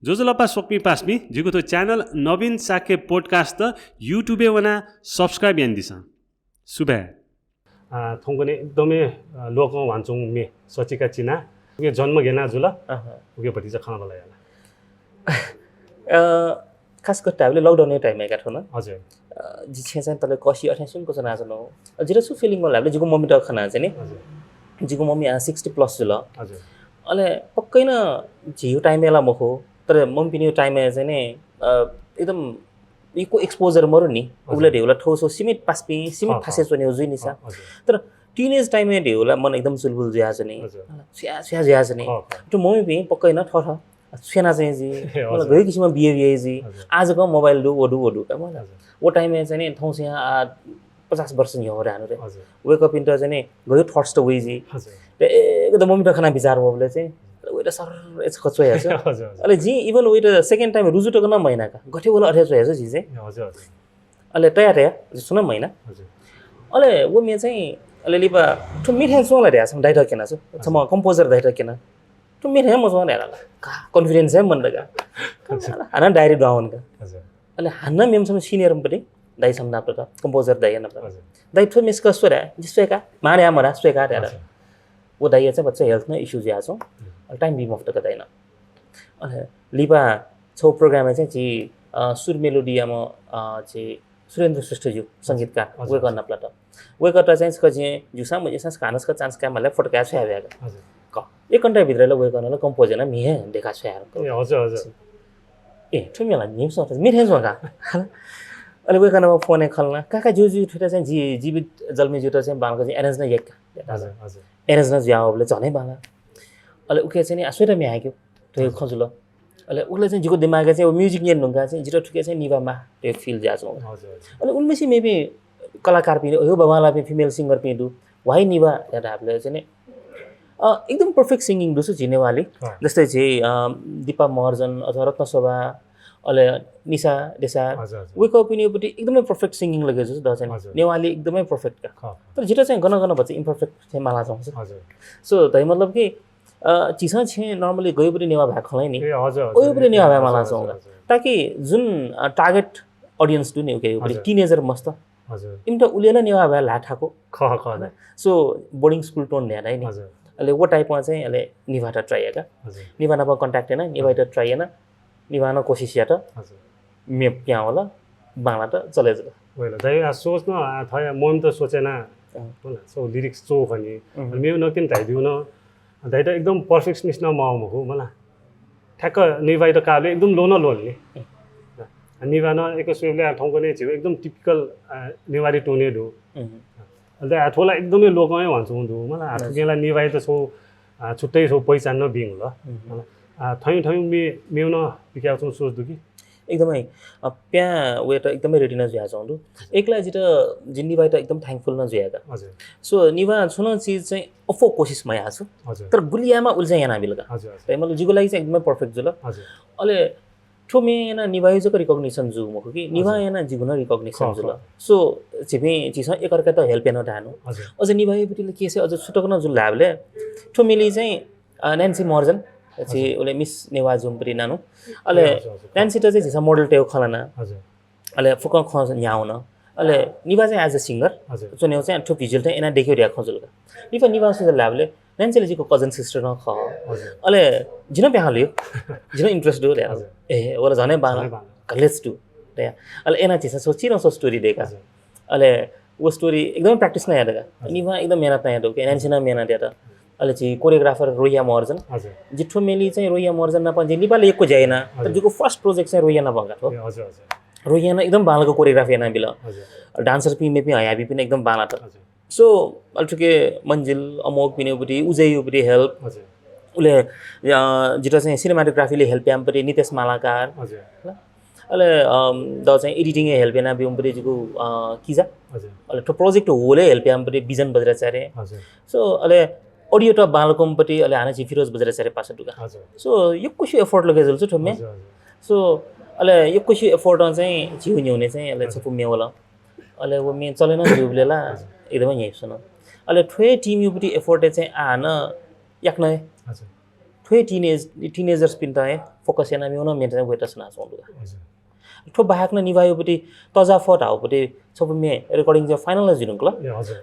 जोजलपा सोक्मी पास्मी जिगु तो चैनल नवीन साके पॉडकास्ट यूट्यूबे वना सब्सक्राइब यान दिसा सुबह थोंगने एकदमै लोक वान्छौं मे सचिका चिना उगे जन्म गेना जुल उगे भतिजा खाना बला याला खास गरी हामीले लकडाउन टाइम आएका थियौँ न हजुर जिछे चाहिँ तले कसी 28 सुनको जना जनो जिरो सु फिलिङ होला हामीले जिको मम्मी त खाना चाहिँ नि जिको मम्मी 60 प्लस जुल हजुर अले पक्कै न जियो टाइम एला मखो तर मम्मी पिने टाइम चाहिँ नि एकदम इको एक्सपोजर मरो नि उले ढेउला ठोसो सिमेट पास्पी सिमेट फासे चोने जुइ नि छ तर टिनेज टाइम में ढेउला मन एकदम चुलबुल ज्या छ नि स्या स्या ज्या छ नि त्यो मम्मी पनि पक्कै न ठठ सेना चाहिँ जी मलाई गयो किसिममा बिहेभियर जी आजको मोबाइल दु वडु का मलाई वो टाइम में चाहिँ नि थौसे 50 वर्ष नि हो रहनु रे वेक अप इन्टर चाहिँ नि गयो थट्स त वे जी एकदम मम्मी त खाना विचार हो बोले चाहिँ वेट सर एच खचो याछ अले जी इवन वेट सेकेन्ड टाइम रुजुटो गर्न महिना का गठे बोला अठे छ जी चाहिँ हजुर अले तयार सुन महिना अले वो मे चाहिँ अले लिपा ठु मिठे सोला रे सम डाइरेक्ट केना छ सम कम्पोजर डाइरेक्ट केना ठु मिठे म सोला रे का कॉन्फिडेंस है मन लगा हाना डायरी डाउन का अले हाना मेम सम सिनियर पनि दाइ सम ना पता कम्पोजर दाइ ना पता दाइ ठु मिस कसो रे जिसवे का मारे मरा स्वेका रे वो दाइ चाहिँ बच्चा हेल्थ में इश्यूज या छ टाइम बिम अफ त कदैन अले लिपा छौ प्रोग्राम चाहिँ जी सुर मेलोडियामा चाहिँ सुरेन्द्र श्रेष्ठज्यू संगीतकार वे गर्न प्लाट वे गर्दा चाहिँ कजे जुसा म यसस खानस का चान्स का मलाई फटका छ आवेगा हजुर क एक घण्टा भित्रले वे गर्नले कम्पोजर न मिहे देखा छ यार हजुर हजुर ए ठुमेला निम छ मिठे छ का अले वे गर्न फोन खल्न काका जुजु ठुटा चाहिँ जी जीवित जल्मी जुटा चाहिँ बालको चाहिँ एरेन्ज न एक हजुर हजुर एरेन्ज न ज्याओले झनै बाला अले उके चाहिँ नि आसुरा मे आग्यो त्यो खजुल अले उले चाहिँ जिको दिमाग चाहिँ म्युजिक नि नुंगा चाहिँ जिरो ठुके चाहिँ निवामा त्यो फिल जाछौ हजुर अले उनमे चाहिँ मेबी कलाकार पनि हो बाबाला पनि फिमेल सिंगर पनि दु वाइ निवा यार हामीले चाहिँ नि एकदम पर्फेक्ट सिंगिङ दुसु जिनेवाली जस्तै चाहिँ दीपा महर्जन अथवा रत्नशोभा अले निशा देसा वेक अप पनि पनि एकदमै पर्फेक्ट सिंगिङ लगेछ द चाहिँ नेवाली एकदमै पर्फेक्ट का तर जिरो चाहिँ गन भन्छ इम्परफेक्ट चाहिँ माला चाहन्छ हजुर सो तै मतलब कि चिसा छे नर्मली गयो पनि नेवा भए खलै नि ओयो पनि नेवा भए मलाई चाहौँगा ताकि जुन टार्गेट ऑडियन्स दु नि ओके यो पनि टिनेजर मस्त हजुर इमटा उलेला नेवा भए लाठाको ख ख सो बोर्डिङ स्कुल टोन ल्याएर नि हजुर अले वो टाइपमा चाहिँ अले निभाटा ट्राई हैगा हजुर निभानामा कन्ट्याक्ट हैन निभाटा ट्राई हैन निभाना कोशिश या त हजुर मे क्या होला बाला त चले जा वेला दाइ सोच्न थया मन त सोचेना होला सो लिरिक्स चो भनी मे न किन थाइदिउ न दाइ त एकदम पर्फेक्सनिस्ट न म हो मलाई ठ्याक्क निभाइ त काले एकदम लोन लोनले निभान एक स्वेबले ठाउँको नै थियो एकदम टिपिकल नेवारी टोने दु अन्त आठोला एकदमै लोकमै भन्छौ दु मलाई आठोकेला निभाइ त छौ छुट्टै छौ पहिचान न बिङ ल मलाई थै मेउन पिकाउँछौ सोच्दु कि एकदमै प्या वे त एकदमै रेडी न ज्या चाहन्छु एकला जित जिन्नी भाइ त एकदम थ्याङ्कफुल न ज्यागा हजुर सो निवा छुन चीज चाहिँ अफो कोशिश मै आछु हजुर तर गुलियामा उल्झा याना बिलगा हजुर तै मतलब जिगो लागि चाहिँ एकदमै पर्फेक्ट जुल हजुर अले ठोमे याना निभाइ जको रिकग्निसन जु मखो कि निभा याना जिगुन रिकग्निसन जुल सो छिपे चिस एक अर्का त हेल्प याना डानु हजुर अझ निभाइ बिटिले के छ अझ छुटकन जुल लाभले ठोमेली चाहिँ नेन्सी मर्जन चाहिँ उले मिस नेवा जुम पनि नानु अले नेन्सी त चाहिँ मोडल टेउ खलाना हजुर अले फुक ख न्याउन अले निभा चाहिँ एज अ सिंगर हजुर चोनेउ चाहिँ ठो भिजुअल त एना देख्यो र्या खजुलका निफा निभा से लाभले नेन्सीले जिको कजन सिस्टर न ख हजुर अले जिन प्याहल्यो जिन इंट्रेस्ट दो रे ए ओला जने बाना लेट्स डू रे अले एना चाहिँ सोचिन सो स्टोरी देखा अले वो स्टोरी एकदम प्र्याक्टिस न यादगा निभा एकदम मेहनत न यादो के नेन्सी न मेहनत याद अले चाहिँ कोरियोग्राफर रोया महर्जन हजुर जिठो मेली चाहिँ रोया महर्जन न पनि नेपाली एकको जाएना तर जिको फर्स्ट प्रोजेक्ट चाहिँ रोया न भंगा हो हजुर हजुर रोया न एकदम बालको कोरियोग्राफी न बिल हजुर डान्सर पिमे पनि हयाबी पनि एकदम बाला त सो अल्टुके मंजिल अमोक पिने बुटी उजैयो बुटी हेल्प हजुर उले जिठो चाहिँ सिनेमाटोग्राफीले हेल्प याम पनि नितेश मालाकार हजुर अले द चाहिँ एडिटिङ हेल्प याना बिम पनि जिको किजा हजुर अले ठो प्रोजेक्ट होले हेल्प याम पनि बिजन बजराचार्य हजुर सो अले ऑडियो त बालकोमपट्टि अले हाने चाहिँ फिरोज बजराचार्य पास दुगा हजुर सो यो कुछ एफोर्ट लगे जल्छ ठोमे सो अले यो कुछ एफोर्ट चाहिँ जिउ न्युने चाहिँ अले छपु मेवला अले वो मे चलेन जुबलेला एकदमै यही सुन अले ठोए टिम युपटी एफोर्ट चाहिँ आन याक्न हजुर ठुए टिनेजर्स पिन्ताए फोकस याना मिउन मेन्टेन वेटस ना सोंदु ठो बाहक न निभायोपट्टि तजा फट हाउपट्टि सब मे रेकर्डिङ जो फाइनल जिनुकला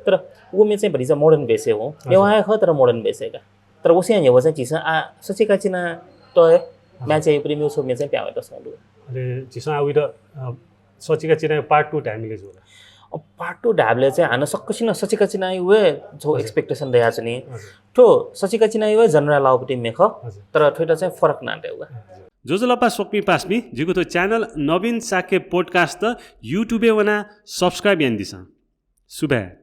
तर वो मे चाहिँ भरिजा मोडर्न बेसे हो नेवाय ख तर मोडर्न बेसेका तर ओसे यहाँ चाहिँ चिसा आ सचेका चिना टय म्याच चाहिँ प्रिमियर सब मे चाहिँ प्यावे त सोंदु अरे चिसा आउ त सचेका चिना पार्ट 2 टाइमले जो पार्ट 2 ढाबले चाहिँ हान सक्कसिन सचेका चिना वे जो एक्सपेक्टेसन दया छ नि ठो सचेका चिना वे जनरल आउपट्टि मेख तर ठोइटा चाहिँ फरक नाटे हुआ जोजलपा सोक्मी पास्मी जिगु तो चैनल नवीन साके पॉडकास्ट यूट्यूबे वना सब्सक्राइब यान दिसा सुबह